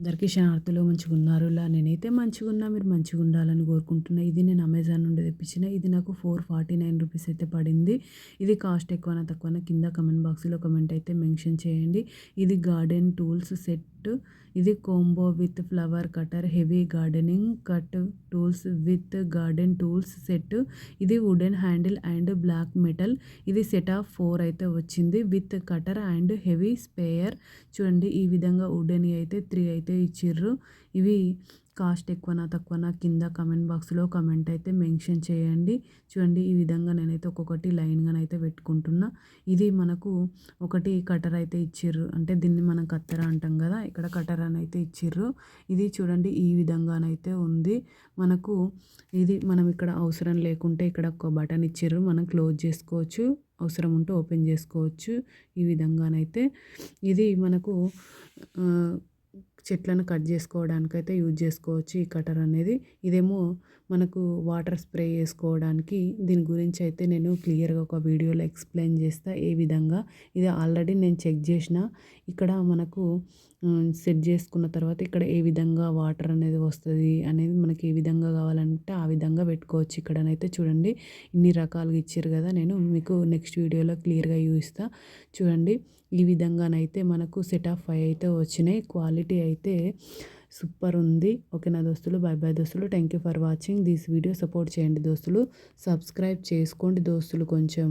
అందరికీ శనార్థులు మంచిగున్నారు. నేనైతే మంచిగున్నా. మీరు మంచిగుండాలని కోరుకుంటున్నా. ఇది నేను అమెజాన్ నుండి తెప్పించిన. ఇది నాకు 449 రూపీస్ అయితే పడింది. ఇది కాస్ట్ ఎక్కువనా తక్కువనా కింద కమెంట్ బాక్స్‌లో కమెంట్ అయితే మెన్షన్ చేయండి. ఇది గార్డెన్ టూల్స్ సెట్. ఇది combo with flower cutter heavy gardening cut tools with garden tools set. ఇది wooden handle and black metal. ఇది సెట్ ఆఫ్ 4 అయితే వచ్చింది with cutter and heavy sprayer. చూడండి ఈ విధంగా వుడెన్ అయితే 3 అయితే ఇచ్చిర్రు. ఇవి కాస్ట్ ఎక్కువనా తక్కువనా కింద కమెంట్ బాక్స్లో కమెంట్ అయితే మెన్షన్ చేయండి. చూడండి ఈ విధంగా నేనైతే ఒక్కొక్కటి లైన్గానైతే పెట్టుకుంటున్నా. ఇది మనకు ఒకటి కటర్ అయితే ఇచ్చిర్రు, అంటే దీన్ని మనం కత్తెర అంటాం కదా, ఇక్కడ కటర్ అని అయితే ఇచ్చిర్రు. ఇది చూడండి ఈ విధంగానైతే ఉంది. మనకు ఇది మనం ఇక్కడ అవసరం లేకుంటే ఇక్కడ ఒక బటన్ ఇచ్చిర్రు, మనం క్లోజ్ చేసుకోవచ్చు, అవసరం ఉంటే ఓపెన్ చేసుకోవచ్చు. ఈ విధంగానైతే ఇది మనకు చెట్లను కట్ చేసుకోవడానికైతే యూజ్ చేసుకోవచ్చు ఈ కటర్ అనేది. ఇదేమో మనకు వాటర్ స్ప్రే చేసుకోవడానికి. దీని గురించి అయితే నేను క్లియర్గా ఒక వీడియోలో ఎక్స్ప్లెయిన్ చేస్తా ఏ విధంగా. ఇది ఆల్రెడీ నేను చెక్ చేసిన. ఇక్కడ మనకు సెట్ చేసుకున్న తర్వాత ఇక్కడ ఏ విధంగా వాటర్ అనేది వస్తుంది అనేది మనకి ఏ విధంగా కావాలంటే ఆ విధంగా పెట్టుకోవచ్చు. ఇక్కడనైతే చూడండి ఇన్ని రకాలుగా ఇచ్చారు కదా, నేను మీకు నెక్స్ట్ వీడియోలో క్లియర్గా చూపిస్తా. చూడండి ఈ విధంగానైతే మనకు సెట్ ఆఫ్ 5 అయితే వచ్చినాయి. క్వాలిటీ అయితే సూపర్ ఉంది. ఓకేనా దోస్తులు, బై బై దోస్తులు. Thank you for watching this video. Support చేయండి దోస్తులు, సబ్స్క్రైబ్ చేసుకోండి దోస్తులు కొంచెం.